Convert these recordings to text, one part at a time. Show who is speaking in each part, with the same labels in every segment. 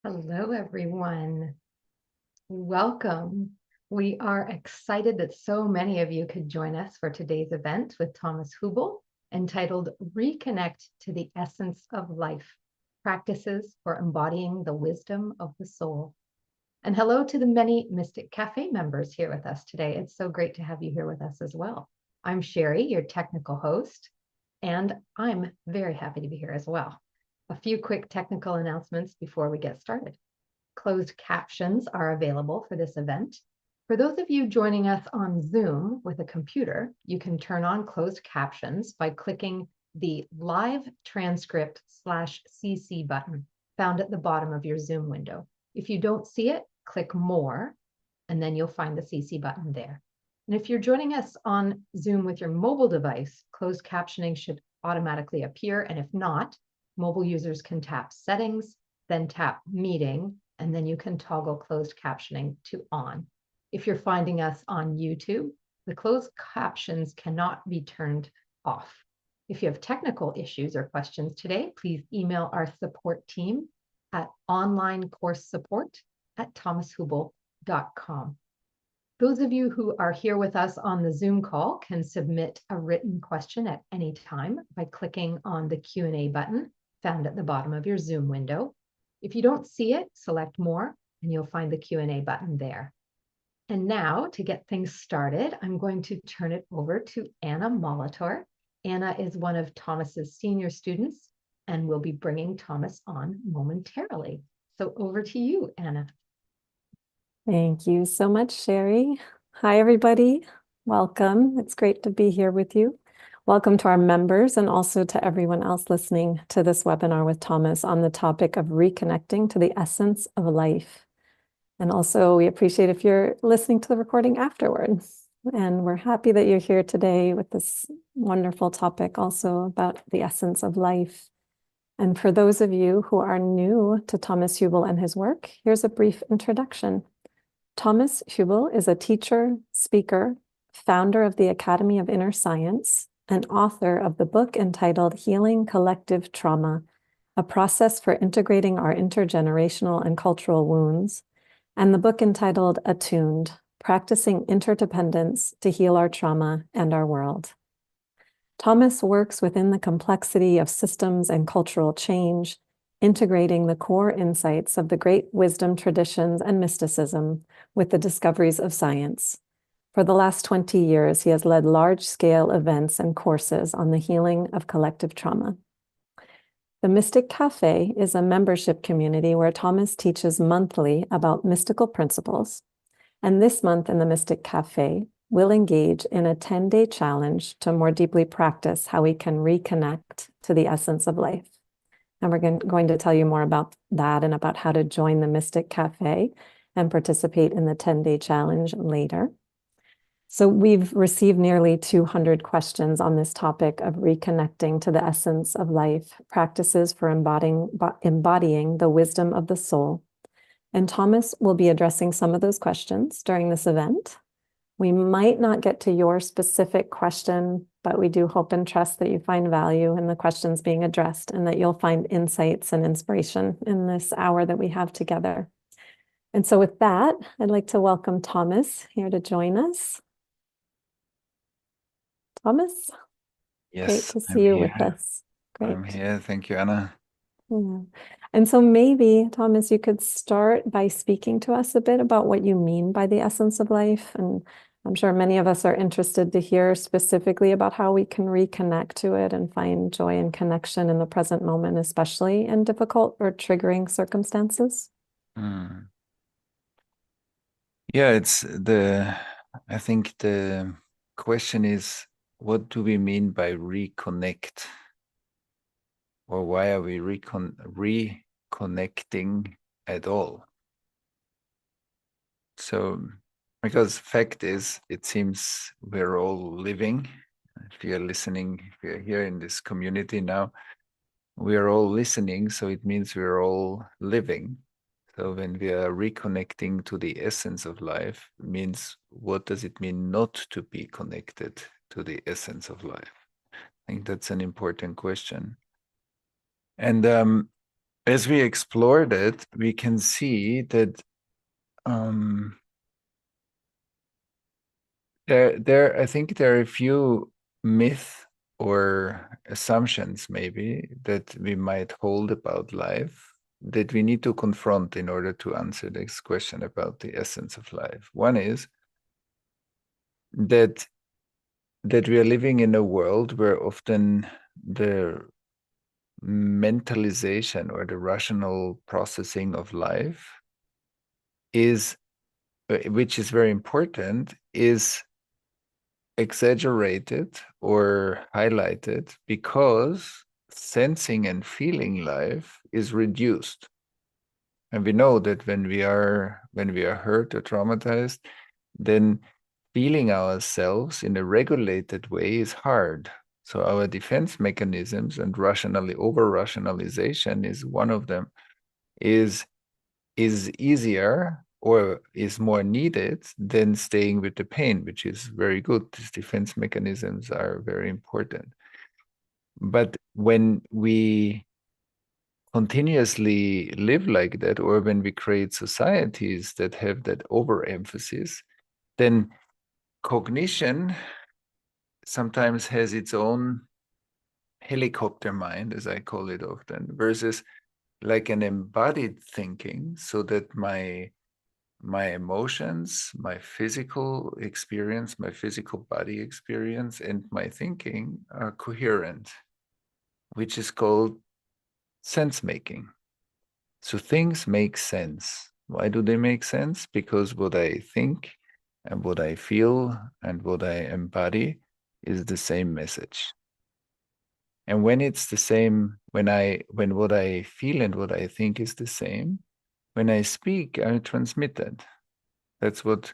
Speaker 1: Hello, everyone. Welcome. We are excited that so many of you could join us for today's event with Thomas Hübl, entitled Reconnect to the Essence of Life, Practices for Embodying the Wisdom of the Soul. And hello to the many Mystic Café members here with us today. It's so great to have you here with us as well. I'm Sherry, your technical host, and I'm very happy to be here as well. A few quick technical announcements before we get started. Closed captions are available for this event. For those of you joining us on Zoom with a computer, you can turn on closed captions by clicking the live transcript /CC button found at the bottom of your Zoom window. If you don't see it, click more, and then you'll find the CC button there. And if you're joining us on Zoom with your mobile device, closed captioning should automatically appear. And if not, mobile users can tap Settings, then tap Meeting, and then you can toggle closed captioning to on. If you're finding us on YouTube, the closed captions cannot be turned off. If you have technical issues or questions today, please email our support team at onlinecoursesupport@thomashuble.com. Those of you who are here with us on the Zoom call can submit a written question at any time by clicking on the Q&A button found at the bottom of your Zoom window. If you don't see it, select more, and you'll find the Q&A button there. And now, to get things started, I'm going to turn it over to Anna Molitor. Anna is one of Thomas's senior students and will be bringing Thomas on momentarily. So over to you, Anna.
Speaker 2: Thank you so much, Sherry. Hi, everybody. Welcome. It's great to be here with you. Welcome to our members and also to everyone else listening to this webinar with Thomas on the topic of reconnecting to the essence of life. And also, we appreciate if you're listening to the recording afterwards. And we're happy that you're here today with this wonderful topic also about the essence of life. And for those of you who are new to Thomas Hübl and his work, here's a brief introduction. Thomas Hübl is a teacher, speaker, founder of the Academy of Inner Science, and author of the book entitled Healing Collective Trauma, a process for integrating our intergenerational and cultural wounds, and the book entitled Attuned, Practicing Interdependence to Heal Our Trauma and Our World. Thomas works within the complexity of systems and cultural change, integrating the core insights of the great wisdom traditions and mysticism with the discoveries of science. For the last 20 years, he has led large-scale events and courses on the healing of collective trauma. The Mystic Café is a membership community where Thomas teaches monthly about mystical principles. And this month in the Mystic Café, we'll engage in a 10-day challenge to more deeply practice how we can reconnect to the essence of life. And we're going to tell you more about that and about how to join the Mystic Café and participate in the 10-day challenge later. So we've received nearly 200 questions on this topic of reconnecting to the essence of life, practices for embodying the wisdom of the soul. And Thomas will be addressing some of those questions during this event. We might not get to your specific question, but we do hope and trust that you find value in the questions being addressed and that you'll find insights and inspiration in this hour that we have together. And so with that, I'd like to welcome Thomas here to join us. Thomas,
Speaker 3: Yes,
Speaker 2: great to
Speaker 3: I'm
Speaker 2: see you
Speaker 3: here.
Speaker 2: with us.
Speaker 3: I'm
Speaker 2: Great.
Speaker 3: here. Thank you, Anna.
Speaker 2: Yeah. And so maybe, Thomas, you could start by speaking to us a bit about what you mean by the essence of life. And I'm sure many of us are interested to hear specifically about how we can reconnect to it and find joy and connection in the present moment, especially in difficult or triggering circumstances.
Speaker 3: Hmm. Yeah, I think the question is, what do we mean by reconnect? Or why are we reconnecting at all? So, because fact is, it seems we're all living. If you're listening, if you're here in this community now, we are all listening, so it means we're all living. So when we are reconnecting to the essence of life, it means what does it mean not to be connected to the essence of life? I think that's an important question. And as we explored it, we can see that I think there are a few myths or assumptions maybe that we might hold about life that we need to confront in order to answer this question about the essence of life. One is that we are living in a world where often the mentalization or the rational processing of life is, which is very important, is exaggerated or highlighted because sensing and feeling life is reduced. And we know that when we are hurt or traumatized, then feeling ourselves in a regulated way is hard. So our defense mechanisms, and over rationalization is one of them, is easier or is more needed than staying with the pain, which is very good. These defense mechanisms are very important. But when we continuously live like that, or when we create societies that have that overemphasis, then cognition sometimes has its own helicopter mind, as I call it often, versus like an embodied thinking, so that my emotions, my physical experience, my physical body experience, and my thinking are coherent, which is called sense making. So things make sense. Why do they make sense? Because what I think and what I feel and what I embody is the same message. And when it's the same, when what I feel and what I think is the same, when I speak, I transmit that. That's what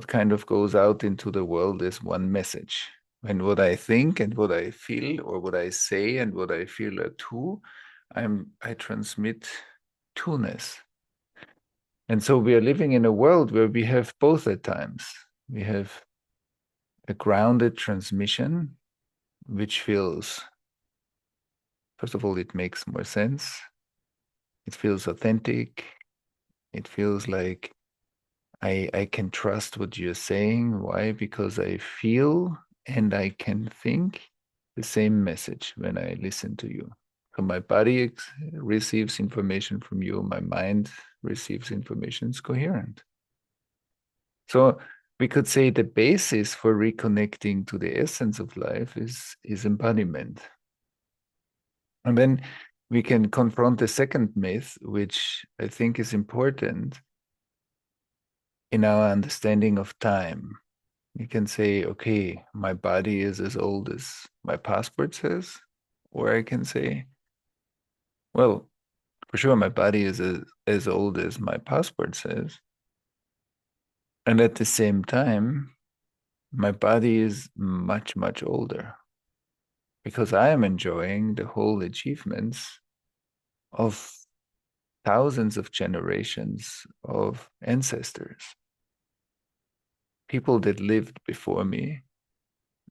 Speaker 3: kind of goes out into the world is one message. When what I think and what I feel, or what I say and what I feel are two, I transmit two-ness. And so we are living in a world where we have both at times. We have a grounded transmission, which feels, first of all, it makes more sense. It feels authentic. It feels like I can trust what you're saying. Why? Because I feel and I can think the same message when I listen to you. So my body receives information from you. My mind receives information. It's coherent. So we could say the basis for reconnecting to the essence of life is embodiment. And then we can confront the second myth, which I think is important in our understanding of time. You can say, okay, my body is as old as my passport says, or I can say, well, for sure, my body is as old as my passport says. And at the same time, my body is much, much older because I am enjoying the whole achievements of thousands of generations of ancestors, people that lived before me,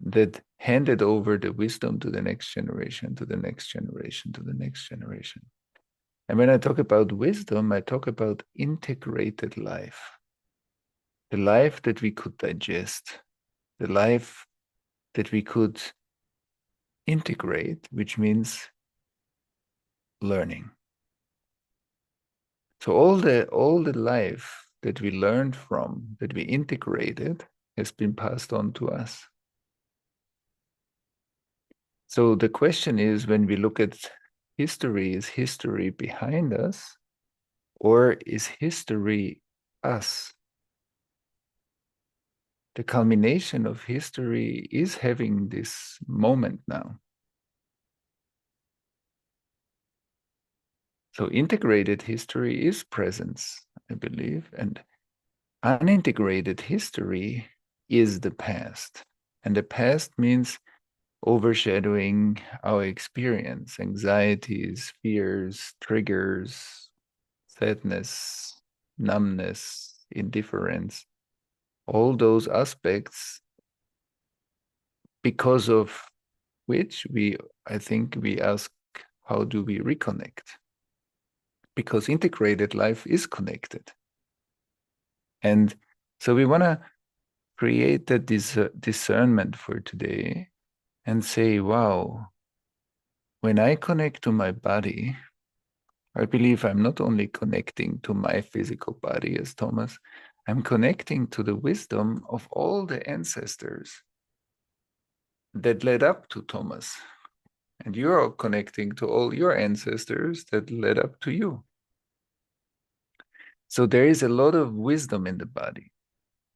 Speaker 3: that handed over the wisdom to the next generation, to the next generation, to the next generation. And when I talk about wisdom, I talk about integrated life, the life that we could digest, the life that we could integrate, which means learning. So all the life that we learned from, that we integrated, has been passed on to us. So the question is, when we look at history, is history behind us, or is history us? The culmination of history is having this moment now. So integrated history is presence, I believe, and unintegrated history is the past. And the past means overshadowing our experience, anxieties, fears, triggers, sadness, numbness, indifference, all those aspects because of which I think we ask, how do we reconnect? Because integrated life is connected. And so we want to create that discernment for today and say, wow, when I connect to my body, I believe I'm not only connecting to my physical body as Thomas, I'm connecting to the wisdom of all the ancestors that led up to Thomas. And you're connecting to all your ancestors that led up to you. So there is a lot of wisdom in the body.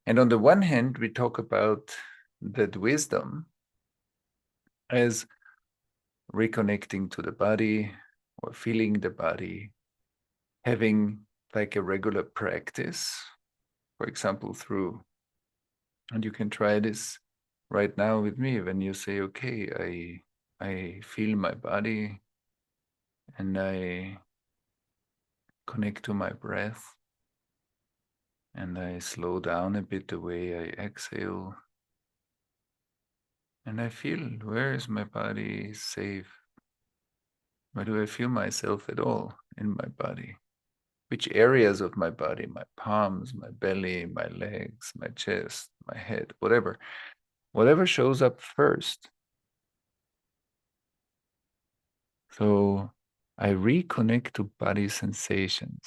Speaker 3: And on the one hand, we talk about that wisdom as reconnecting to the body or feeling the body, having like a regular practice, for example, and you can try this right now with me when you say, okay, I feel my body and I connect to my breath and I slow down a bit the way I exhale. And I feel, where is my body safe? Where do I feel myself at all in my body? Which areas of my body, my palms, my belly, my legs, my chest, my head, whatever shows up first. So I reconnect to body sensations.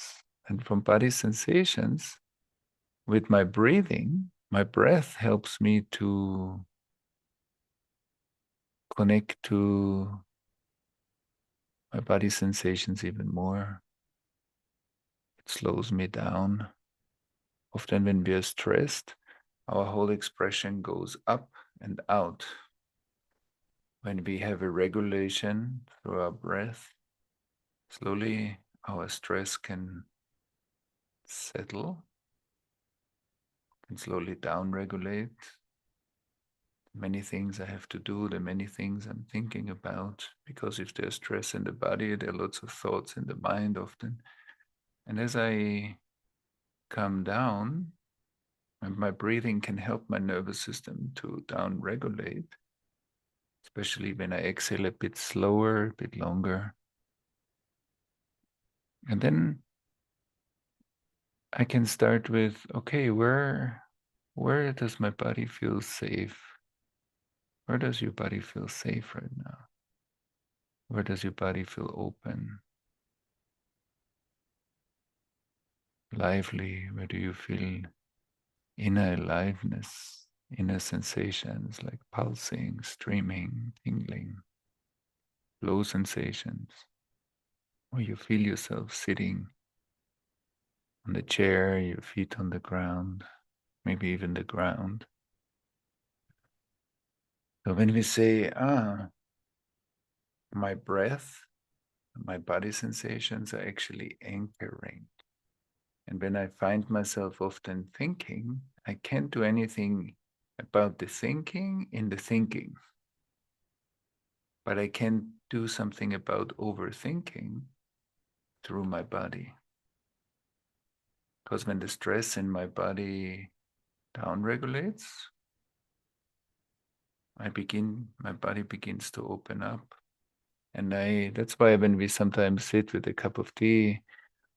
Speaker 3: And from body sensations, with my breathing, my breath helps me to connect to my body sensations even more. It slows me down. Often when we are stressed, our whole expression goes up and out. When we have a regulation through our breath, slowly our stress can settle, can slowly down-regulate. Many things I have to do, the many things I'm thinking about, because if there's stress in the body, there are lots of thoughts in the mind often. And as I come down, And my breathing can help my nervous system to down-regulate, especially when I exhale a bit slower, a bit longer. And then I can start with, okay, where does my body feel safe? Where does your body feel safe right now? Where does your body feel open? Lively? Where do you feel inner aliveness, inner sensations like pulsing, streaming, tingling, flow sensations? Or you feel yourself sitting on the chair, your feet on the ground, maybe even the ground. So when we say, my breath, my body sensations are actually anchoring. And when I find myself often thinking, I can't do anything about the thinking in the thinking. But I can do something about overthinking through my body. Because when the stress in my body downregulates, my body begins to open up. And that's why when we sometimes sit with a cup of tea,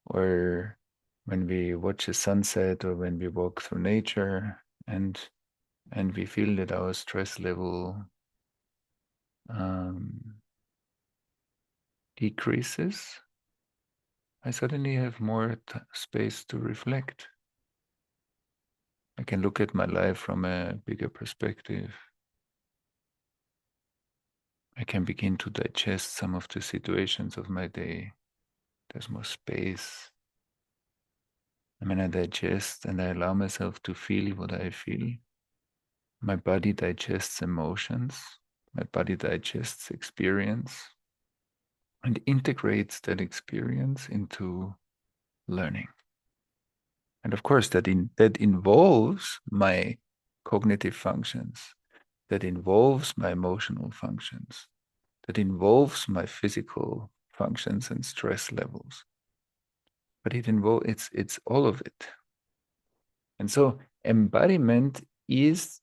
Speaker 3: or when we watch a sunset, or when we walk through nature, and we feel that our stress level decreases, I suddenly have more space to reflect. I can look at my life from a bigger perspective. I can begin to digest some of the situations of my day. There's more space. And when I digest and I allow myself to feel what I feel, my body digests emotions, my body digests experience, and integrates that experience into learning. And of course, that involves my cognitive functions, that involves my emotional functions, that involves my physical functions and stress levels. But it's all of it. And so embodiment is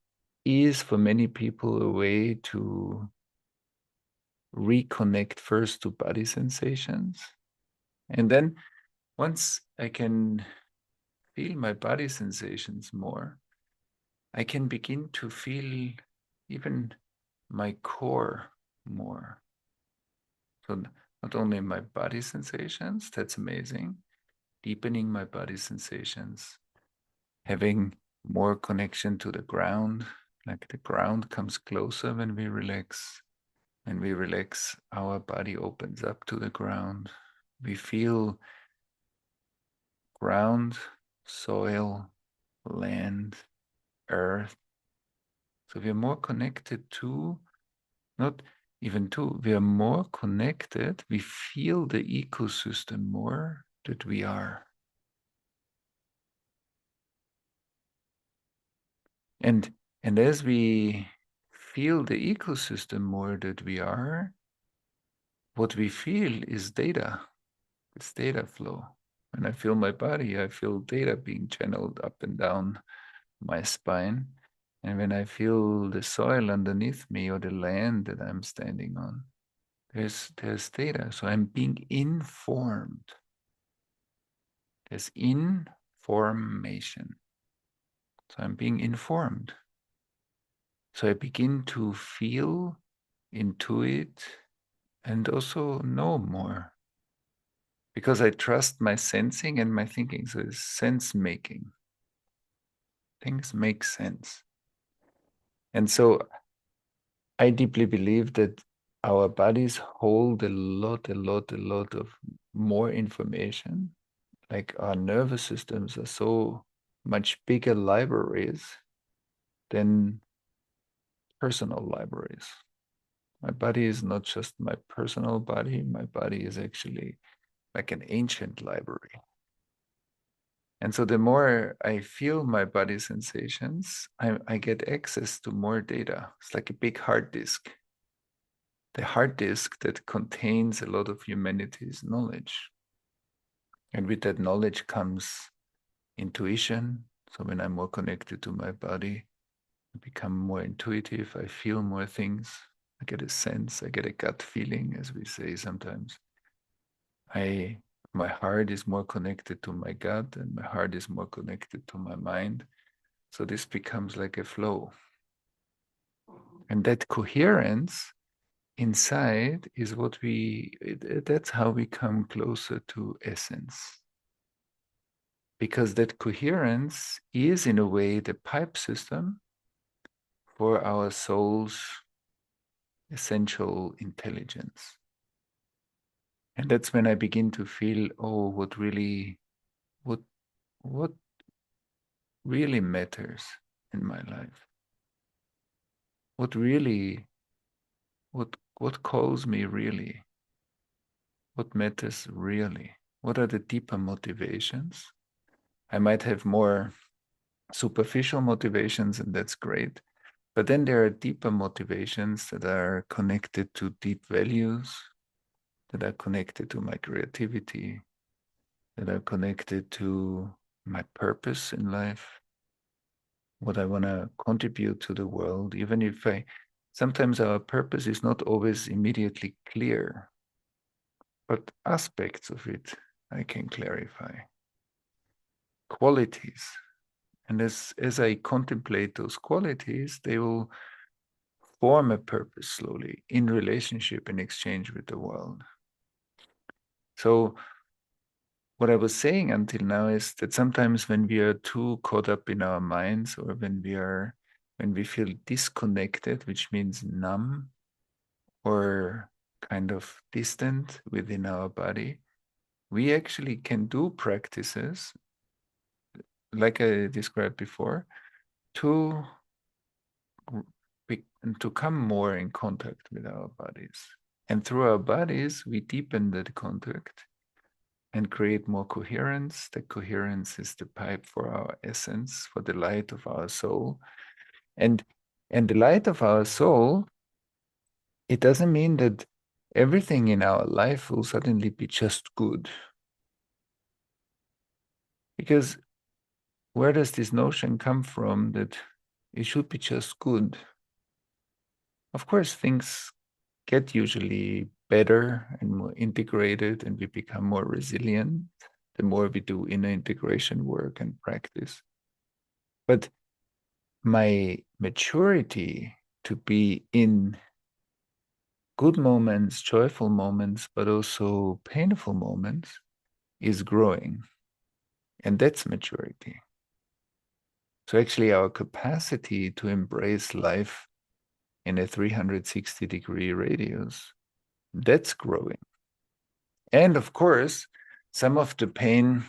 Speaker 3: for many people a way to reconnect first to body sensations. And then once I can feel my body sensations more, I can begin to feel even my core more. So not only my body sensations, that's amazing, deepening my body sensations, having more connection to the ground, like the ground comes closer when we relax. When we relax, our body opens up to the ground. We feel ground, soil, land, earth. So we are more connected to, not even to, we are more connected. We feel the ecosystem more that we are. And as we feel the ecosystem more that we are, what we feel is data. It's data flow. When I feel my body, I feel data being channeled up and down my spine. And when I feel the soil underneath me or the land that I'm standing on, there's data. So I'm being informed. There's information. So I'm being informed. So I begin to feel, intuit, and also know more. Because I trust my sensing and my thinking. So it's sense making. Things make sense. And so I deeply believe that our bodies hold a lot of more information. Like our nervous systems are so much bigger libraries than personal libraries. My body is not just my personal body. My body is actually like an ancient library. And so the more I feel my body sensations, I get access to more data. It's like a big hard disk. The hard disk that contains a lot of humanity's knowledge. And with that knowledge comes intuition, So when I'm more connected to my body, I become more intuitive, I feel more things, I get a sense, I get a gut feeling, as we say sometimes. My heart is more connected to my gut, and my heart is more connected to my mind. So this becomes like a flow. And that coherence inside is what that's how we come closer to essence. Because that coherence is, in a way, the pipe system for our soul's essential intelligence. And that's when I begin to feel, oh, what really matters in my life. What calls me really? What matters really? What are the deeper motivations? I might have more superficial motivations, and that's great. But then there are deeper motivations that are connected to deep values, that are connected to my creativity, that are connected to my purpose in life, what I want to contribute to the world, even if sometimes our purpose is not always immediately clear, but aspects of it I can clarify. Qualities. And as I contemplate those qualities, they will form a purpose slowly in relationship, in exchange with the world. So what I was saying until now is that sometimes when we are too caught up in our minds, or when we feel disconnected, which means numb or kind of distant within our body, we actually can do practices like I described before to come more in contact with our bodies. And through our bodies, we deepen that contact and create more coherence. The coherence is the pipe for our essence, for the light of our soul. And the light of our soul, it doesn't mean that everything in our life will suddenly be just good. Because where does this notion come from that it should be just good? Of course, things get usually better and more integrated, and we become more resilient the more we do inner integration work and practice. But my maturity to be in good moments, joyful moments, but also painful moments is growing. And that's maturity. So actually our capacity to embrace life in a 360-degree radius, that's growing. And of course, some of the pain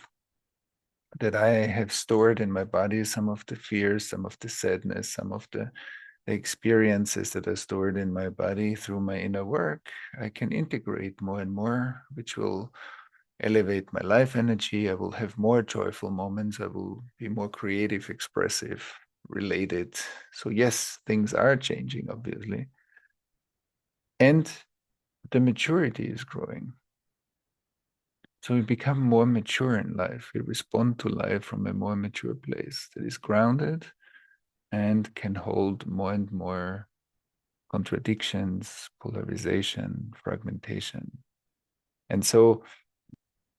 Speaker 3: that I have stored in my body, some of the fears, some of the sadness, some of the experiences that are stored in my body through my inner work, I can integrate more and more, which will elevate my life energy. I will have more joyful moments. I will be more creative, expressive, related. So yes, things are changing, obviously. And the maturity is growing. So we become more mature in life. We respond to life from a more mature place that is grounded and can hold more and more contradictions, polarization, fragmentation. And so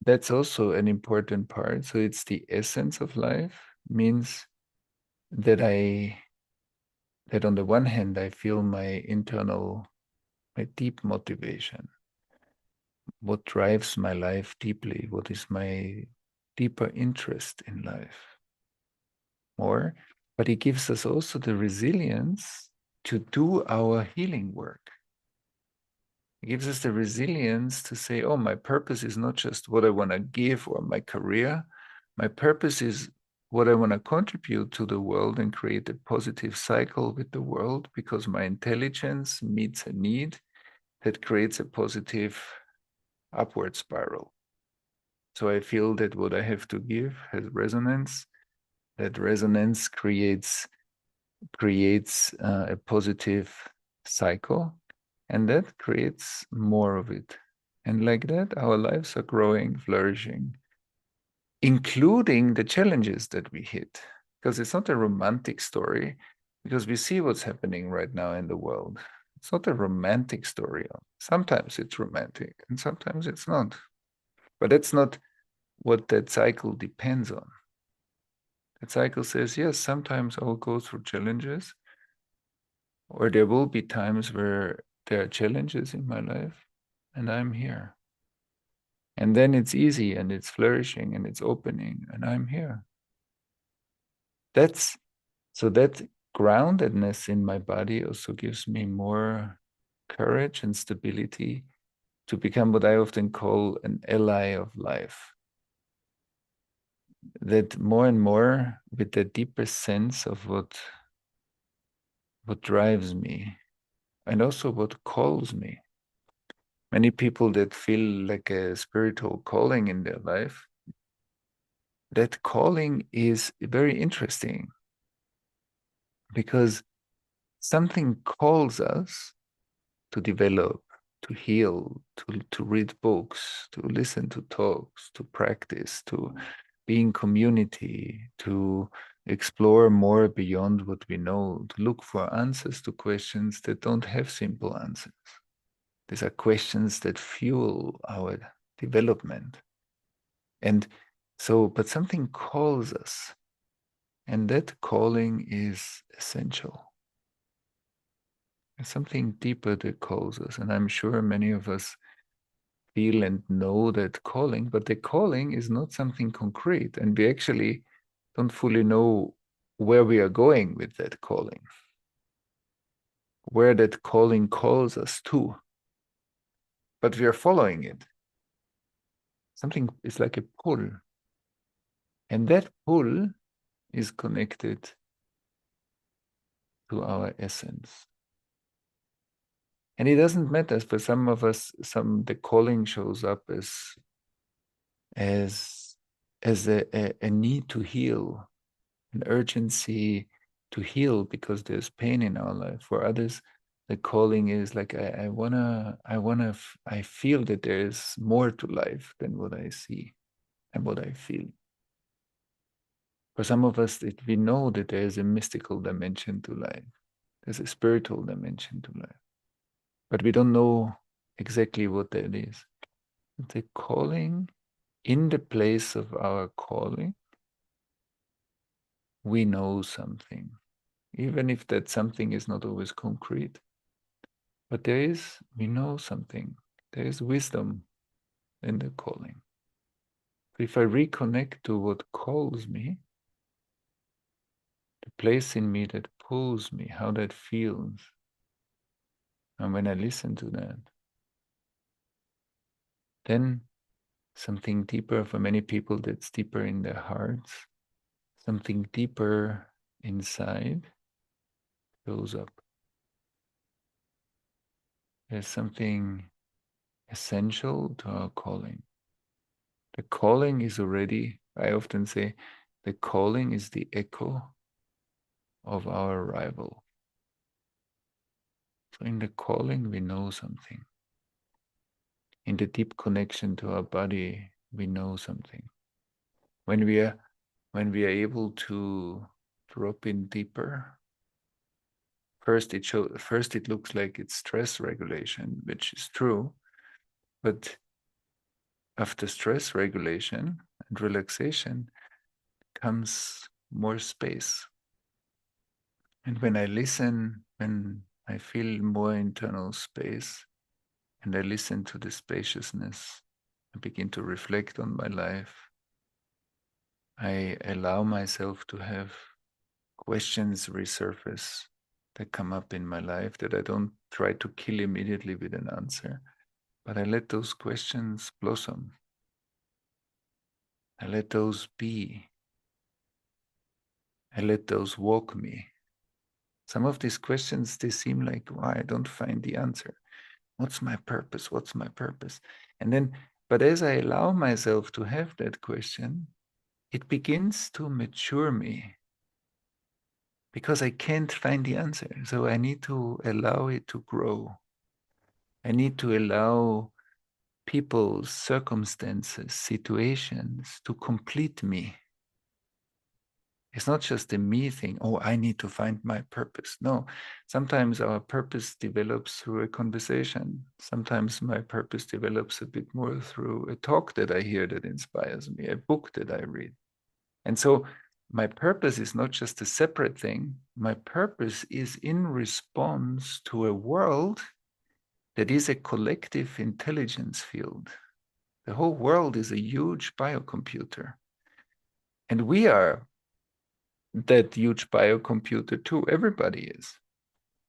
Speaker 3: that's also an important part. So it's the essence of life, means that on the one hand, I feel my deep motivation. What drives my life deeply? What is my deeper interest in life? More, but it gives us also the resilience to do our healing work. It gives us the resilience to say, oh, my purpose is not just what I want to give or my career. My purpose is what I want to contribute to the world and create a positive cycle with the world, because my intelligence meets a need that creates a positive upward spiral. So I feel that what I have to give has resonance. That resonance creates a positive cycle, and that creates more of it. And like that, our lives are growing, flourishing, including the challenges that we hit. because it's not a romantic story, because we see what's happening right now in the world. It's not a romantic story. Sometimes it's romantic and sometimes it's not. But that's not what that cycle depends on. That cycle says, yes, sometimes I'll go through challenges, or there will be times where there are challenges in my life, and I'm here. And then it's easy and it's flourishing and it's opening, and I'm here. So that groundedness in my body also gives me more courage and stability to become what I often call an ally of life. That more and more, with the deeper sense of what drives me and also what calls me. Many people that feel like a spiritual calling in their life, that calling is very interesting because something calls us to develop, to heal, to read books, to listen to talks, to practice, to be in community, to explore more beyond what we know, to look for answers to questions that don't have simple answers. These are questions that fuel our development. And so, but something calls us, and that calling is essential. There's something deeper that calls us, and I'm sure many of us feel and know that calling, but the calling is not something concrete, and we actually don't fully know where we are going with that calling, where that calling calls us to, but we are following it. Something is like a pull, and that pull is connected to our essence. And it doesn't matter for some of us, the calling shows up as a need to heal, an urgency to heal because there's pain in our life. For others, the calling is like I feel that there is more to life than what I see and what I feel. For some of us, we know that there is a mystical dimension to life. There's a spiritual dimension to life. But we don't know exactly what that is. The calling, in the place of our calling, we know something, even if that something is not always concrete. But we know something. There is wisdom in the calling. If I reconnect to what calls me, the place in me that pulls me, how that feels, and when I listen to that, then something deeper for many people, that's deeper in their hearts, something deeper inside shows up. There's something essential to our calling. The calling is already, I often say, the calling is the echo of our arrival. So in the calling, we know something. In the deep connection to our body, we know something. When we are able to drop in deeper, first it looks like it's stress regulation, which is true, but after stress regulation and relaxation comes more space. And when I listen, when I feel more internal space, and I listen to the spaciousness, I begin to reflect on my life. I allow myself to have questions resurface that come up in my life that I don't try to kill immediately with an answer, but I let those questions blossom. I let those be. I let those walk me. Some of these questions, they seem like, why I don't find the answer. What's my purpose? What's my purpose? And then, but as I allow myself to have that question, it begins to mature me because I can't find the answer. So I need to allow it to grow. I need to allow people, circumstances, situations to complete me. It's not just a me thing. Oh, I need to find my purpose. No, sometimes our purpose develops through a conversation. Sometimes my purpose develops a bit more through a talk that I hear that inspires me, a book that I read. And so my purpose is not just a separate thing. My purpose is in response to a world that is a collective intelligence field. The whole world is a huge biocomputer. And we are that huge biocomputer too. Everybody is.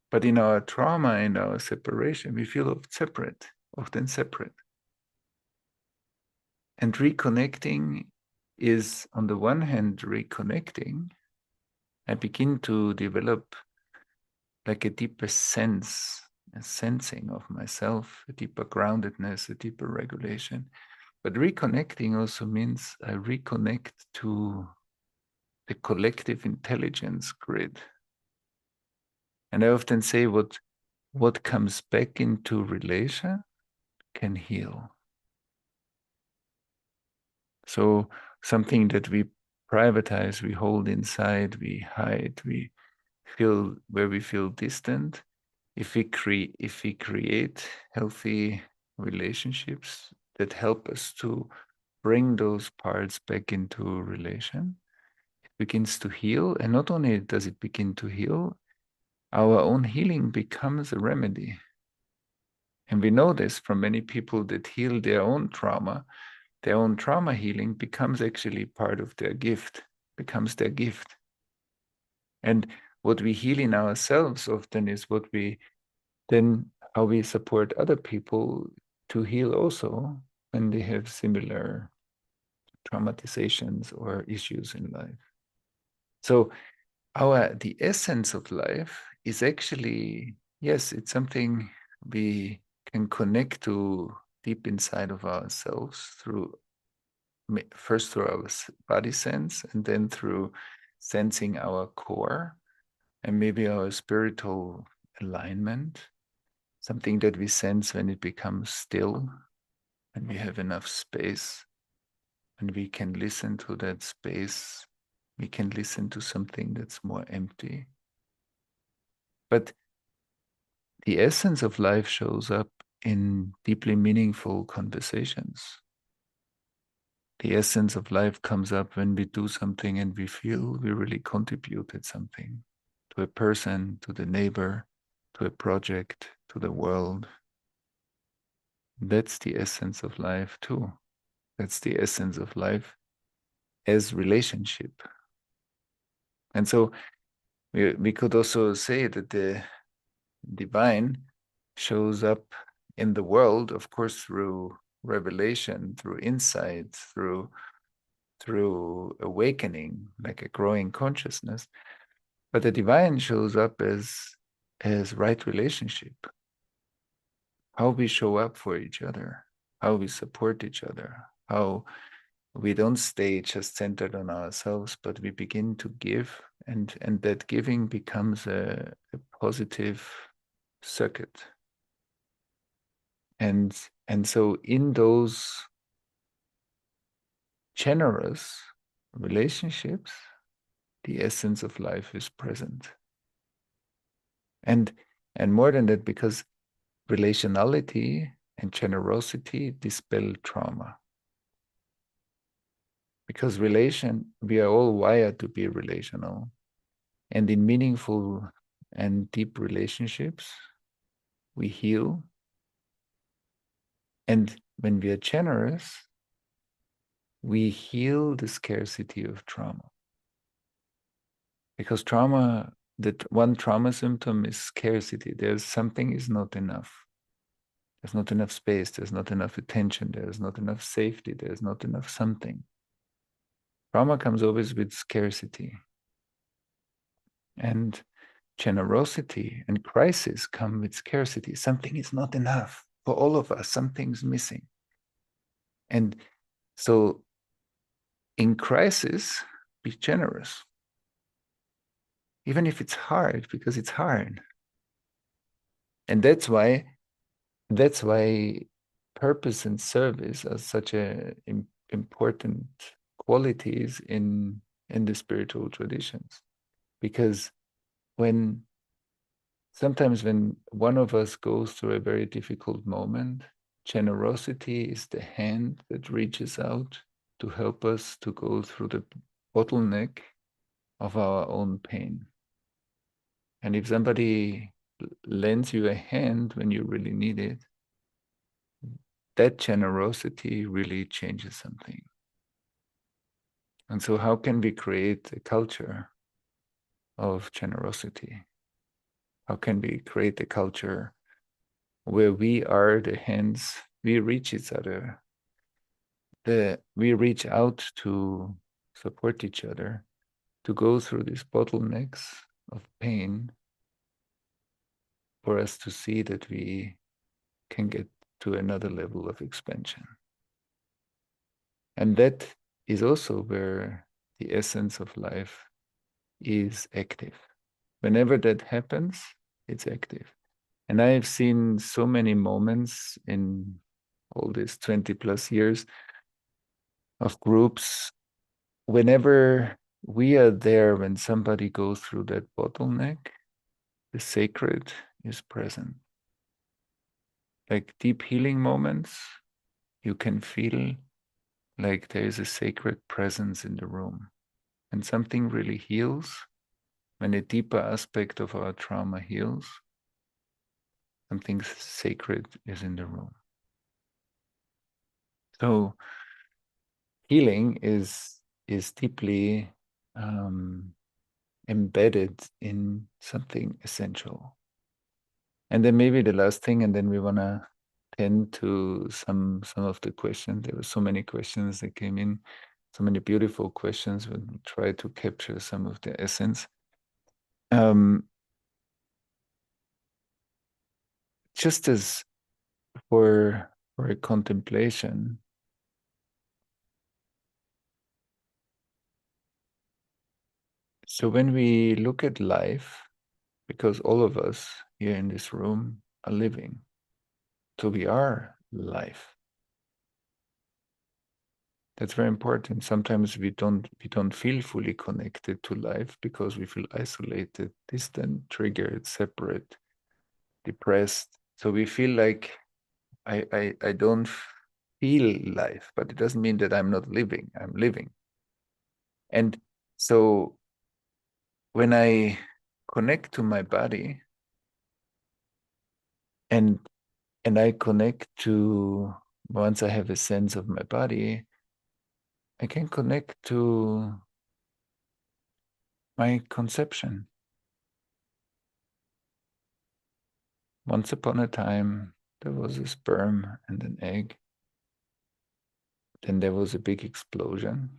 Speaker 3: But in our trauma, in our separation, we feel separate, often separate. And reconnecting is, on the one hand, reconnecting. I begin to develop like a deeper sense, a sensing of myself, a deeper groundedness, a deeper regulation. But reconnecting also means I reconnect to the collective intelligence grid. And I often say what comes back into relation can heal. So something that we privatize, we hold inside, we hide, we feel where we feel distant. If we create healthy relationships that help us to bring those parts back into relation, it begins to heal. And not only does it begin to heal, our own healing becomes a remedy. And we know this from many people that heal their own trauma healing becomes actually part of their gift, becomes their gift. And what we heal in ourselves often is how we support other people to heal also when they have similar traumatizations or issues in life. So the essence of life is actually, yes, it's something we can connect to deep inside of ourselves first through our body sense and then through sensing our core and maybe our spiritual alignment, something that we sense when it becomes still, when we have enough space, and we can listen to that space, we can listen to something that's more empty. But the essence of life shows up in deeply meaningful conversations. The essence of life comes up when we do something and we feel we really contributed something to a person, to the neighbor, to a project, to the world. That's the essence of life too. That's the essence of life as relationship. And so we could also say that the divine shows up in the world, of course, through revelation, through insight, through awakening, like a growing consciousness. But the divine shows up as right relationship, how we show up for each other, how we support each other, how we don't stay just centered on ourselves, but we begin to give, and that giving becomes a positive circuit. And so in those generous relationships, the essence of life is present. And more than that, because relationality and generosity dispel trauma. Because we are all wired to be relational. And in meaningful and deep relationships, we heal. And when we are generous, we heal the scarcity of trauma. Because that one trauma symptom is scarcity. There's something is not enough. There's not enough space. There's not enough attention. There's not enough safety. There's not enough something. Trauma comes always with scarcity. And generosity and crisis come with scarcity. Something is not enough for all of us. Something's missing. And so in crisis, be generous. Even if it's hard, because it's hard. And that's why purpose and service are such important qualities in in the spiritual traditions. Because sometimes when one of us goes through a very difficult moment, generosity is the hand that reaches out to help us to go through the bottleneck of our own pain. And if somebody lends you a hand when you really need it, that generosity really changes something. And so how can we create a culture of generosity? How can we create a culture where we are the hands, we reach each other, we reach out to support each other, to go through these bottlenecks of pain, for us to see that we can get to another level of expansion. And that is also where the essence of life is active. Whenever that happens, it's active. And I have seen so many moments in all these 20 plus years of groups, whenever we are there, when somebody goes through that bottleneck, the sacred is present. Like deep healing moments, you can feel like there is a sacred presence in the room. And something really heals, when a deeper aspect of our trauma heals, something sacred is in the room. So healing is deeply embedded in something essential. And then maybe the last thing, and then we want to tend to some of the questions. There were so many questions that came in, so many beautiful questions. We'll try to capture some of the essence. Just as for a contemplation, so when we look at life, because all of us here in this room are living, so we are life. That's very important. Sometimes we don't feel fully connected to life because we feel isolated, distant, triggered, separate, depressed. So we feel like I don't feel life, but it doesn't mean that I'm not living. I'm living. And so when I connect to my body and I connect to, once I have a sense of my body, I can connect to my conception. Once upon a time, there was a sperm and an egg. Then there was a big explosion.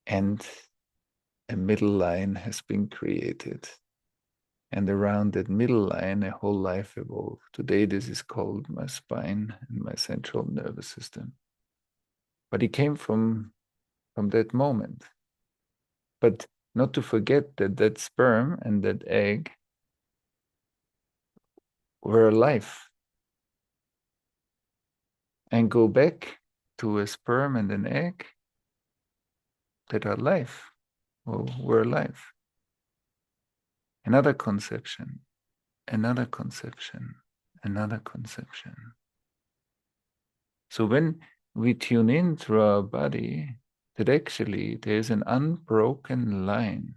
Speaker 3: And a middle line has been created. And around that middle line, a whole life evolved. Today, this is called my spine and my central nervous system. But it came from that moment. But not to forget that that sperm and that egg were alive. And go back to a sperm and an egg that are alive, or were alive. Another conception, another conception, another conception. So when we tune in through our body, that actually there's an unbroken line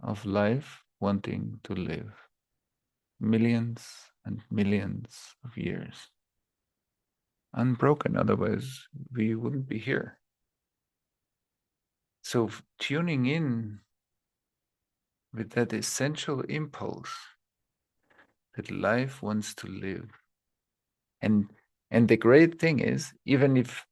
Speaker 3: of life wanting to live millions and millions of years. Unbroken, otherwise we wouldn't be here. So tuning in with that essential impulse that life wants to live. And the great thing is, even if,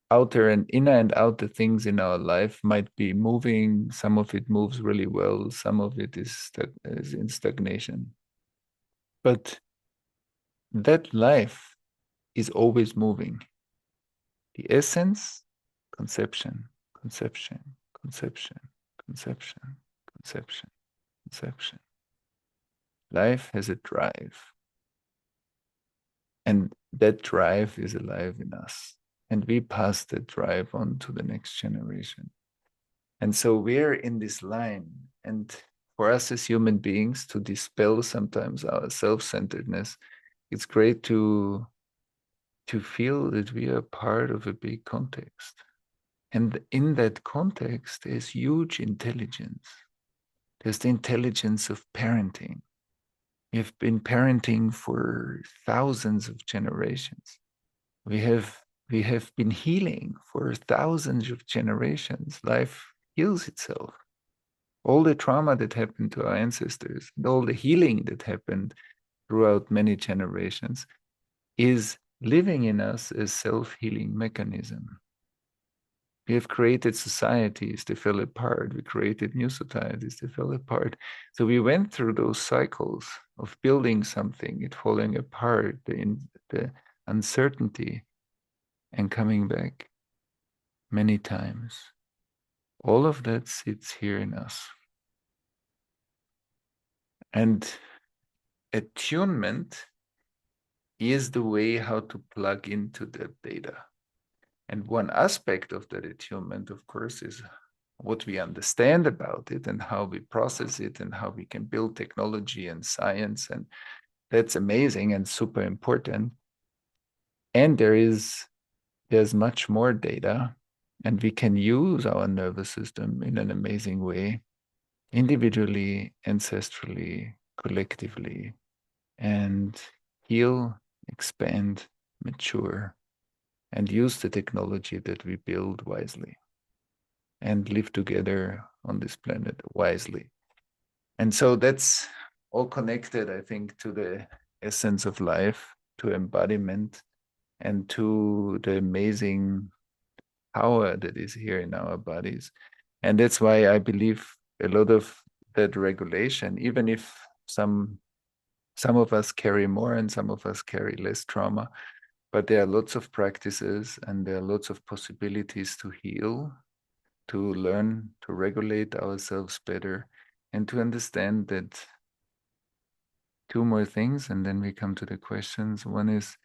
Speaker 3: outer and inner and outer things in our life might be moving, some of it moves really well, some of it is in stagnation. But that life is always moving. The essence, conception, conception, conception, conception, conception, conception. Life has a drive. And that drive is alive in us. and we pass the drive on to the next generation. And so we're in this line. And for us as human beings to dispel sometimes our self-centeredness, it's great to feel that we are part of a big context. And in that context, there's huge intelligence. There's the intelligence of parenting. We have been parenting for thousands of generations. We have been healing for thousands of generations. Life heals itself. All the trauma that happened to our ancestors and all the healing that happened throughout many generations is living in us as self-healing mechanism. We have created societies that fell apart. We created new societies that fell apart. So we went through those cycles of building something, it falling apart, the uncertainty, and coming back many times. All of that sits here in us. And attunement is the way how to plug into that data. And one aspect of that attunement, of course, is what we understand about it and how we process it and how we can build technology and science. And that's amazing and super important. And there's much more data, and we can use our nervous system in an amazing way, individually, ancestrally, collectively, and heal, expand, mature, and use the technology that we build wisely and live together on this planet wisely. And so that's all connected, I think, to the essence of life, to embodiment, and to the amazing power that is here in our bodies. And that's why I believe a lot of that regulation, even if some of us carry more and some of us carry less trauma, but there are lots of practices and there are lots of possibilities to heal, to learn to regulate ourselves better, and to understand that two more things, and then we come to the questions. One is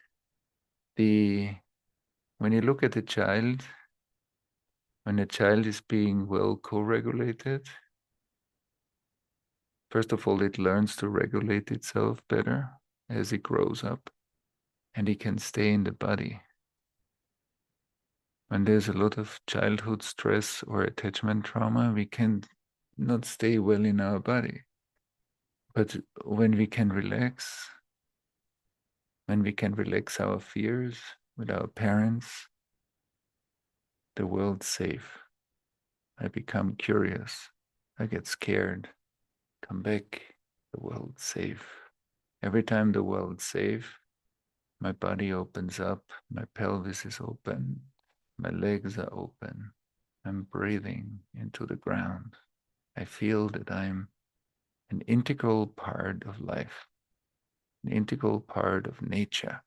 Speaker 3: when you look at a child, when a child is being well co-regulated, first of all, it learns to regulate itself better as it grows up, and it can stay in the body. When there's a lot of childhood stress or attachment trauma, we can not stay well in our body. But when we can relax our fears with our parents, the world's safe. I become curious. I get scared. Come back. The world's safe. Every time the world's safe, my body opens up. My pelvis is open. My legs are open. I'm breathing into the ground. I feel that I'm an integral part of life, an integral part of nature.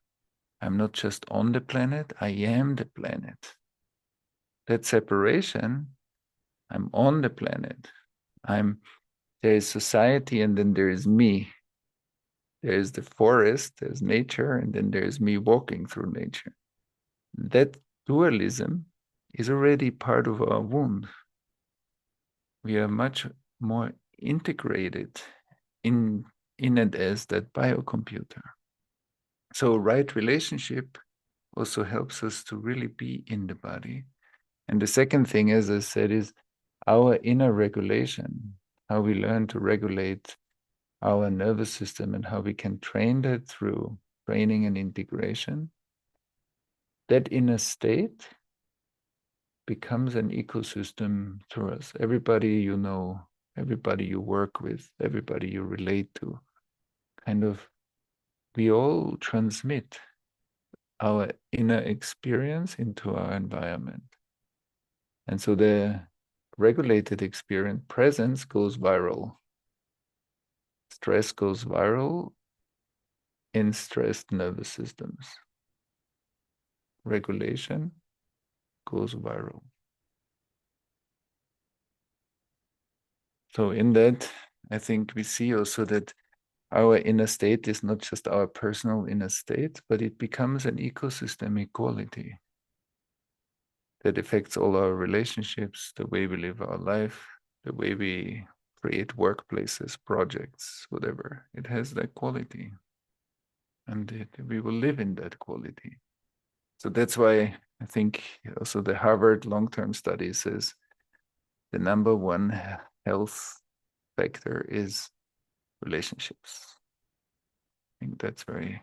Speaker 3: I'm not just on the planet, I am the planet. That separation, I'm on the planet. There is society and then there is me. There is the forest, there's nature, and then there's me walking through nature. That dualism is already part of our wound. We are much more integrated in it as that biocomputer. So right relationship also helps us to really be in the body. And the second thing, as I said, is our inner regulation, how we learn to regulate our nervous system and how we can train that through training and integration. That inner state becomes an ecosystem through us. Everybody you know, everybody you work with, everybody you relate to, kind of, we all transmit our inner experience into our environment. And so the regulated experience, presence goes viral. Stress goes viral in stressed nervous systems. Regulation goes viral. So in that, I think we see also that our inner state is not just our personal inner state, but it becomes an ecosystem equality. that affects all our relationships, the way we live our life, the way we create workplaces, projects, whatever. It has that quality. And we will live in that quality. So that's why I think also the Harvard long-term study says the number one health factor is relationships. I think that's very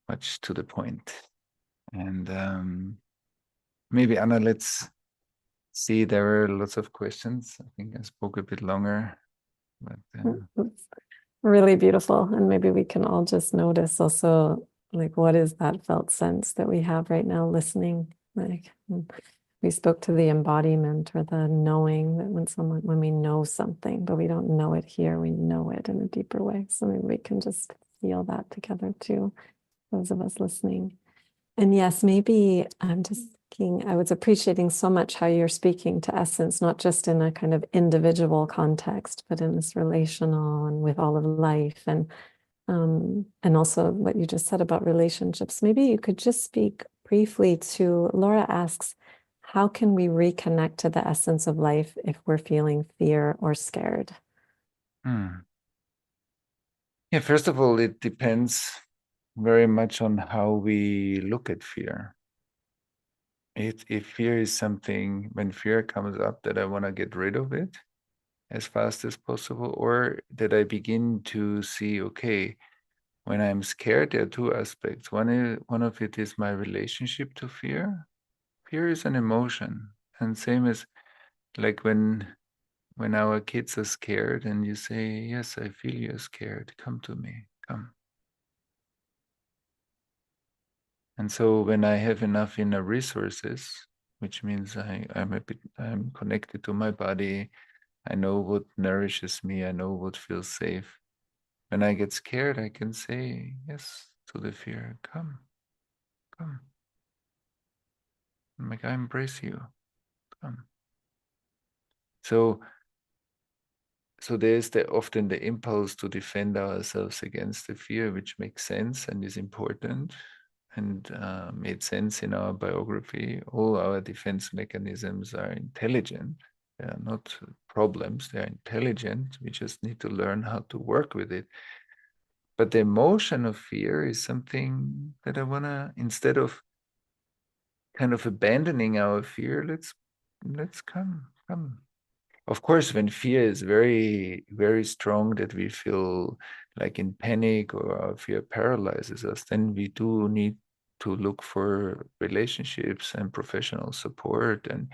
Speaker 3: much to the point. And maybe Anna, let's see, there are lots of questions. I think I spoke a bit longer, but
Speaker 2: It's really beautiful. And maybe we can all just notice also, like, what is that felt sense that we have right now listening? Like, we spoke to the embodiment or the knowing, that when we know something, but we don't know it here, we know it in a deeper way. So maybe we can just feel that together too, those of us listening. And yes, maybe I'm just thinking, I was appreciating so much how you're speaking to essence, not just in a kind of individual context, but in this relational and with all of life. And also what you just said about relationships. Maybe you could just speak briefly to, Laura asks, how can we reconnect to the essence of life if we're feeling fear or scared?
Speaker 3: Yeah, first of all, it depends very much on how we look at fear. If fear is something, when fear comes up, that I want to get rid of it as fast as possible, or that I begin to see, okay, when I'm scared, there are two aspects. One of it is my relationship to fear. Fear is an emotion, and same as like when our kids are scared, and you say, "Yes, I feel you're scared. Come to me. Come." And so when I have enough inner resources, which means I'm connected to my body, I know what nourishes me, I know what feels safe. When I get scared, I can say yes to the fear. Come, come. I'm like, I embrace you. Come. So there's often the impulse to defend ourselves against the fear, which makes sense and is important, and made sense in our biography. All our defense mechanisms are intelligent. They are not problems, they are intelligent. We just need to learn how to work with it. But the emotion of fear is something that I want to, instead of kind of abandoning our fear, let's come. Of course, when fear is very, very strong, that we feel like in panic or our fear paralyzes us, then we do need to look for relationships and professional support, and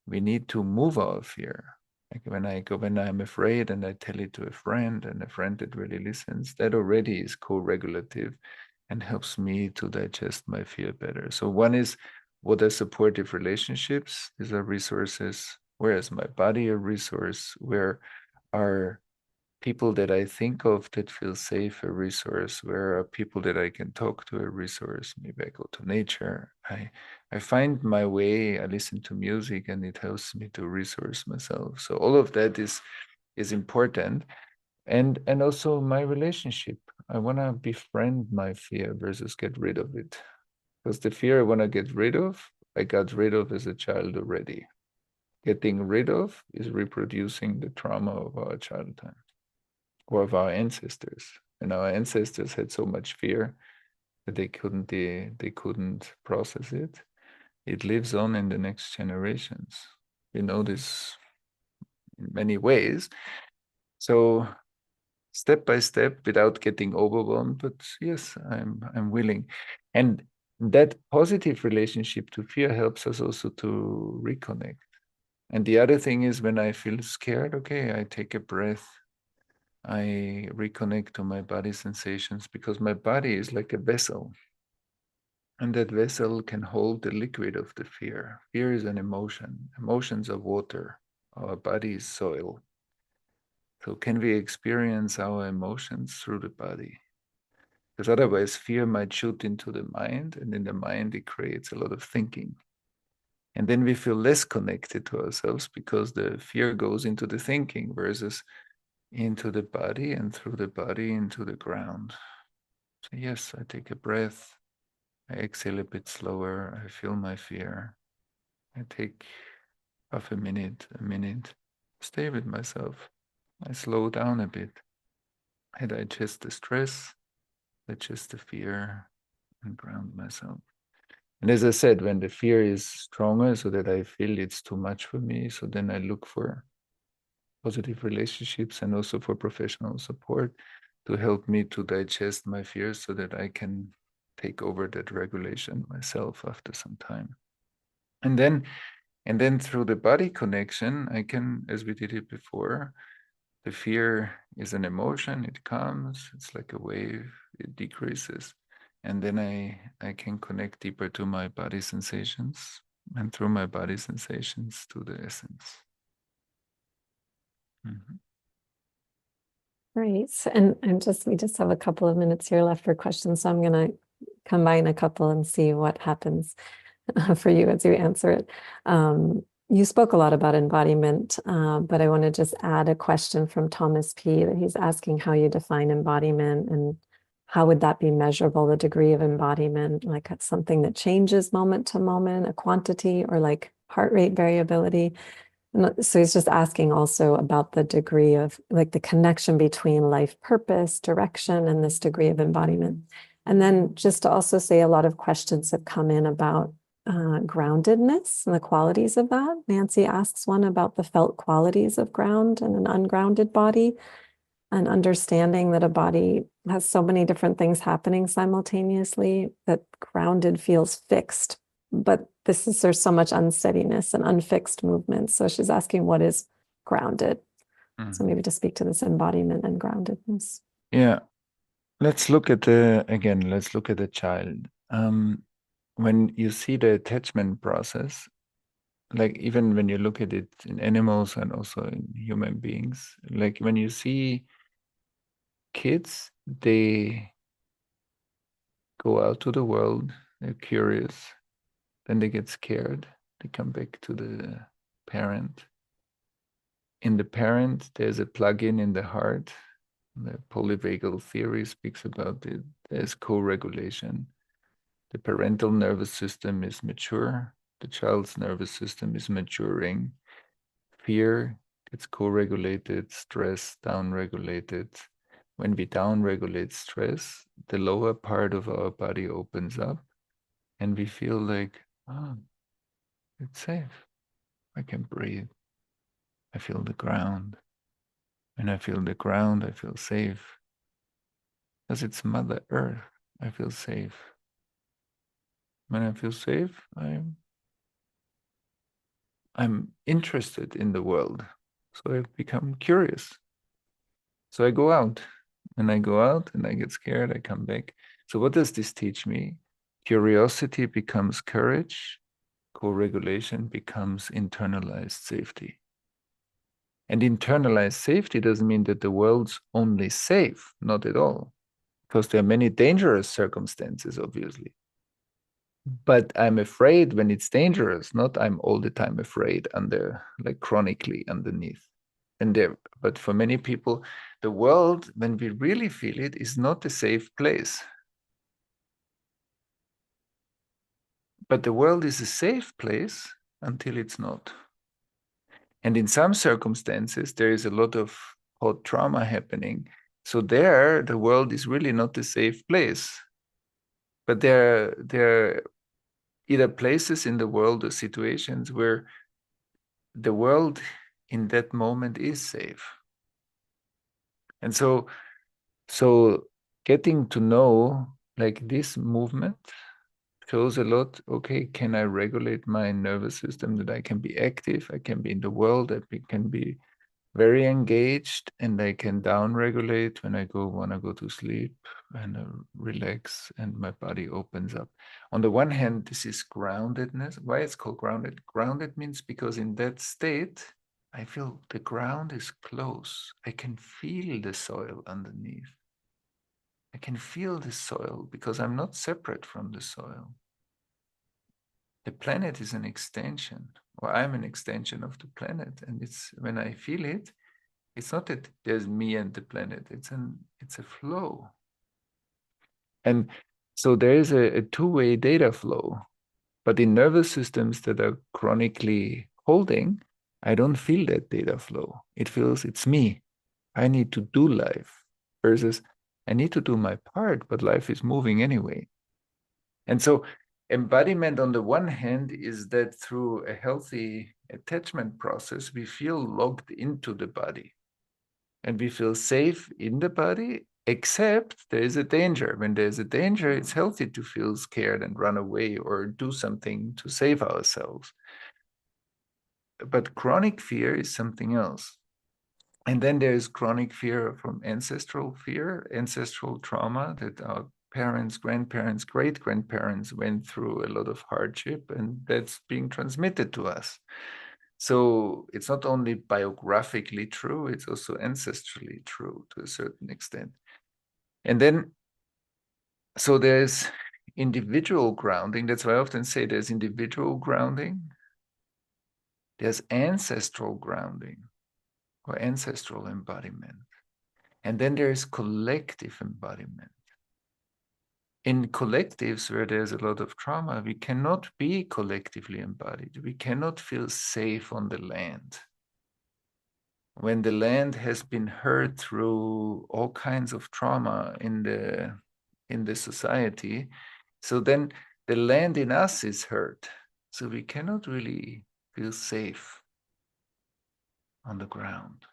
Speaker 3: we need to move our fear. Like when I'm afraid and I tell it to a friend, and a friend that really listens, that already is co-regulative and helps me to digest my fear better. So one is, what are supportive relationships? These are resources. Where is my body a resource? Where are people that I think of that feel safe a resource? Where are people that I can talk to a resource? Maybe I go to nature. I find my way. I listen to music, and it helps me to resource myself. So all of that is important. And also my relationship. I want to befriend my fear versus get rid of it. Because the fear I want to get rid of, I got rid of as a child already. Getting rid of is reproducing the trauma of our childhood or of our ancestors. And our ancestors had so much fear that they couldn't process it. It lives on in the next generations. We know this in many ways. So step by step, without getting overwhelmed, but yes, I'm willing. And that positive relationship to fear helps us also to reconnect. And the other thing is, when I feel scared, okay, I take a breath. I reconnect to my body sensations, because my body is like a vessel. And that vessel can hold the liquid of the fear. Fear is an emotion. Emotions are water. Our body is soil. So can we experience our emotions through the body? Because otherwise fear might shoot into the mind, and in the mind it creates a lot of thinking. And then we feel less connected to ourselves, because the fear goes into the thinking versus into the body, and through the body into the ground. So yes, I take a breath, I exhale a bit slower, I feel my fear, I take half a minute, stay with myself. I slow down a bit. I digest the stress, digest the fear, and ground myself. And as I said, when the fear is stronger, so that I feel it's too much for me, so then I look for positive relationships and also for professional support to help me to digest my fears so that I can take over that regulation myself after some time. And then through the body connection, I can, as we did it before, the fear is an emotion, it comes, it's like a wave, it decreases. And then I can connect deeper to my body sensations, and through my body sensations to the essence. Mm-hmm.
Speaker 2: Great. And we just have a couple of minutes here left for questions. So I'm going to combine a couple and see what happens for you as you answer it. You spoke a lot about embodiment, but I want to just add a question from Thomas P. that he's asking how you define embodiment and how would that be measurable, the degree of embodiment, like it's something that changes moment to moment, a quantity, or like heart rate variability. And so he's just asking also about the degree of like the connection between life purpose, direction, and this degree of embodiment. And then just to also say a lot of questions have come in about groundedness and the qualities of that. Nancy asks one about the felt qualities of ground and an ungrounded body, and understanding that a body has so many different things happening simultaneously that grounded feels fixed. But there's so much unsteadiness and unfixed movement. So she's asking what is grounded.
Speaker 3: Mm-hmm.
Speaker 2: So maybe to speak to this embodiment and groundedness.
Speaker 3: Yeah. Let's look at the child. When you see the attachment process, like even when you look at it in animals and also in human beings, like when you see kids, they go out to the world, they're curious, then they get scared, they come back to the parent. In the parent, there's a plug-in in the heart. The polyvagal theory speaks about it. There's co-regulation. The parental nervous system is mature. The child's nervous system is maturing. Fear gets co-regulated, stress down-regulated. When we down-regulate stress, the lower part of our body opens up and we feel like, oh, it's safe. I can breathe. I feel the ground. When I feel the ground, I feel safe. Because it's Mother Earth, I feel safe. When I feel safe, I'm interested in the world. So I've become curious. So I go out, and I go out and I get scared, I come back. So what does this teach me? Curiosity becomes courage, co-regulation becomes internalized safety. And internalized safety doesn't mean that the world's only safe, not at all, because there are many dangerous circumstances, obviously. But I'm afraid when it's dangerous, not I'm all the time afraid like chronically underneath. But for many people, the world, when we really feel it, is not a safe place. But the world is a safe place until it's not. And in some circumstances, there is a lot of hot trauma happening. So there, the world is really not a safe place. But there are either places in the world or situations where the world in that moment is safe. And so getting to know like this movement shows a lot. Okay, can I regulate my nervous system that I can be active, I can be in the world, I can be very engaged, and I can down-regulate when I want to go to sleep and relax, and my body opens up. On the one hand, this is groundedness. Why it's called grounded? Grounded means because in that state, I feel the ground is close. I can feel the soil underneath. I can feel the soil because I'm not separate from the soil. The planet is an extension, or I'm an extension of the planet. And it's when I feel it, it's not that there's me and the planet, it's a flow. And so there is a two-way data flow. But in nervous systems that are chronically holding, I don't feel that data flow. It feels it's me. I need to do life versus I need to do my part, but life is moving anyway. And so embodiment on the one hand is that through a healthy attachment process, we feel logged into the body and we feel safe in the body, except there is a danger. When there's a danger, it's healthy to feel scared and run away or do something to save ourselves. But chronic fear is something else. And then there is chronic fear from ancestral fear, ancestral trauma that our parents, grandparents, great-grandparents went through a lot of hardship, and that's being transmitted to us. So it's not only biographically true, it's also ancestrally true to a certain extent. And then, so there's individual grounding. That's why I often say there's individual grounding, there's ancestral grounding or ancestral embodiment. And then there is collective embodiment. In collectives where there's a lot of trauma, we cannot be collectively embodied. We cannot feel safe on the land. When the land has been hurt through all kinds of trauma in the society, so then the land in us is hurt. So we cannot really feel safe on the ground.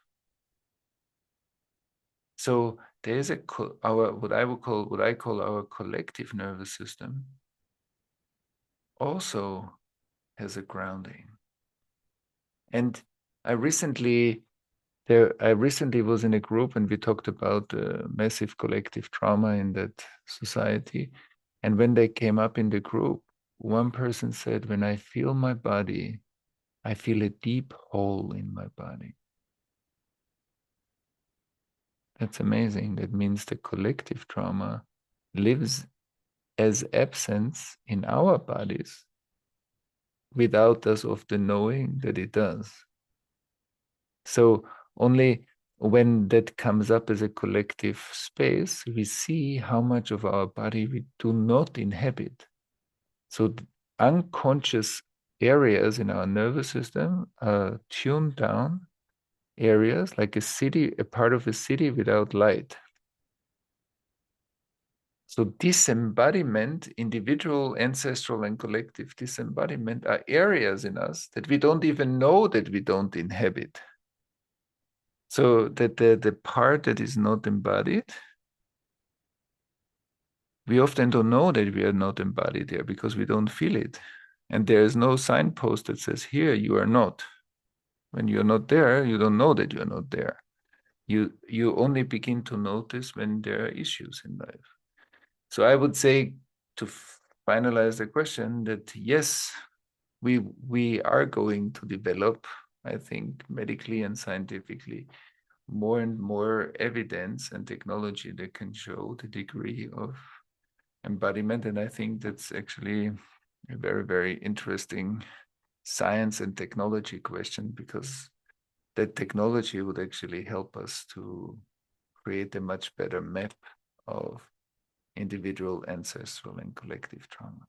Speaker 3: So there is what I call our collective nervous system also has a grounding. And I recently was in a group and we talked about massive collective trauma in that society. And when they came up in the group, one person said, when I feel my body, I feel a deep hole in my body. That's amazing. That means the collective trauma lives as absence in our bodies without us often knowing that it does. So only when that comes up as a collective space, we see how much of our body we do not inhabit. So unconscious areas in our nervous system are tuned down areas like a part of a city without light. So disembodiment, individual, ancestral, and collective disembodiment are areas in us that we don't even know that we don't inhabit. So that the part that is not embodied, we often don't know that we are not embodied there because we don't feel it. And there is no signpost that says, here, you are not. When you're not there, you don't know that you're not there. You only begin to notice when there are issues in life. So I would say, to finalize the question, that yes, we are going to develop, I think, medically and scientifically, more and more evidence and technology that can show the degree of embodiment. And I think that's actually a very, very interesting science and technology question, because that technology would actually help us to create a much better map of individual, ancestral, and collective trauma.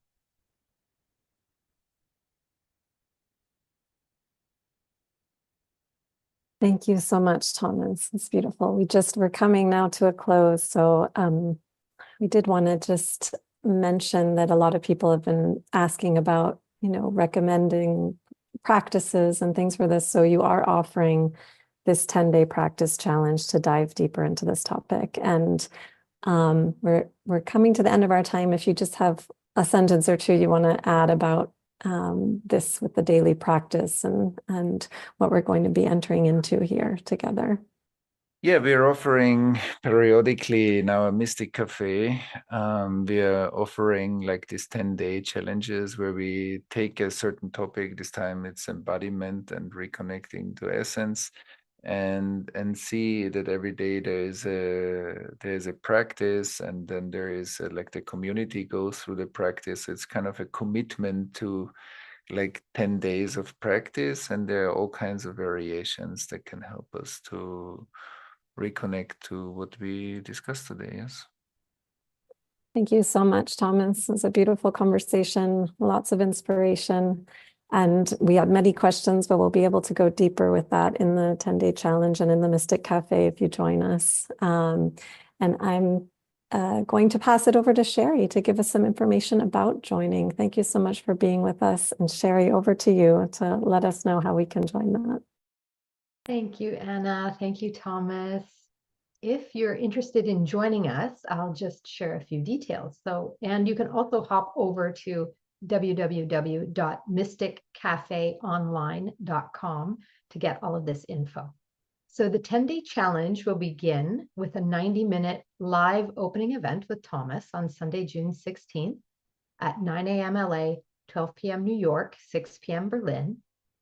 Speaker 2: Thank you so much, Thomas. It's beautiful. We're coming now to a close. So we did want to just mention that a lot of people have been asking about, recommending practices and things for this. So you are offering this 10-day practice challenge to dive deeper into this topic. And we're coming to the end of our time. If you just have a sentence or two you want to add about this with the daily practice and what we're going to be entering into here together.
Speaker 3: Yeah, we're offering periodically now a Mystic Café. We are offering like these 10-day challenges where we take a certain topic. This time it's embodiment and reconnecting to essence, and see that every day there's a practice, and then there is like the community goes through the practice. It's kind of a commitment to like 10 days of practice, and there are all kinds of variations that can help us to reconnect to what we discussed today. Yes.
Speaker 2: Thank you so much, Thomas. It was a beautiful conversation, lots of inspiration. And we had many questions, but we'll be able to go deeper with that in the 10-day challenge and in the Mystic Cafe if you join us. And I'm going to pass it over to Sherry to give us some information about joining. Thank you so much for being with us. And Sherry, over to you to let us know how we can join that.
Speaker 1: Thank you, Anna. Thank you, Thomas. If you're interested in joining us, I'll just share a few details. And you can also hop over to www.mysticcafeonline.com to get all of this info. So the 10-day challenge will begin with a 90-minute live opening event with Thomas on Sunday, June 16th at 9 a.m. LA, 12 p.m. New York, 6 p.m. Berlin.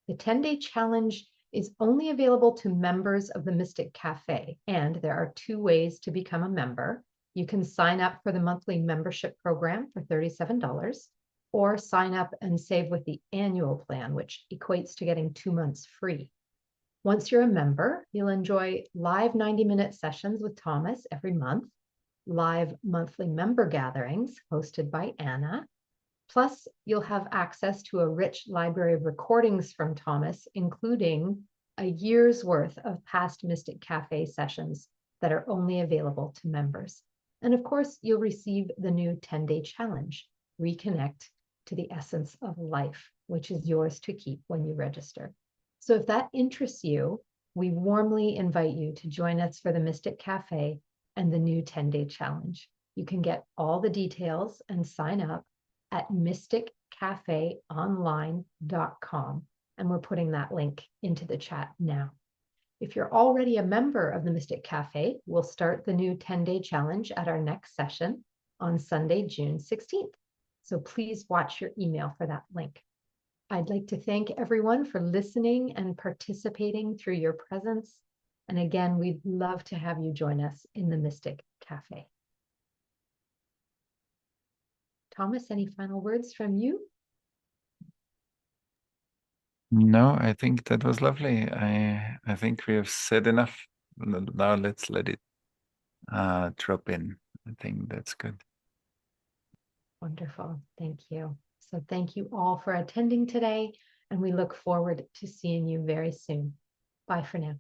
Speaker 1: The 10-day challenge is only available to members of the Mystic Café, and there are 2 ways to become a member. You can sign up for the monthly membership program for $37, or sign up and save with the annual plan, which equates to getting 2 months free. Once you're a member, you'll enjoy live 90-minute sessions with Thomas every month, live monthly member gatherings hosted by Anna. Plus, you'll have access to a rich library of recordings from Thomas, including a year's worth of past Mystic Café sessions that are only available to members. And of course, you'll receive the new 10-day challenge, Reconnect to the Essence of Life, which is yours to keep when you register. So if that interests you, we warmly invite you to join us for the Mystic Café and the new 10-day challenge. You can get all the details and sign up at mysticcafeonline.com. And we're putting that link into the chat now. If you're already a member of the Mystic Café, we'll start the new 10-day challenge at our next session on Sunday, June 16th. So please watch your email for that link. I'd like to thank everyone for listening and participating through your presence. And again, we'd love to have you join us in the Mystic Café. Thomas, any final words from you?
Speaker 3: No, I think that was lovely. I think we have said enough. Now let's let it drop in. I think that's good.
Speaker 1: Wonderful. Thank you. So thank you all for attending today, and we look forward to seeing you very soon. Bye for now.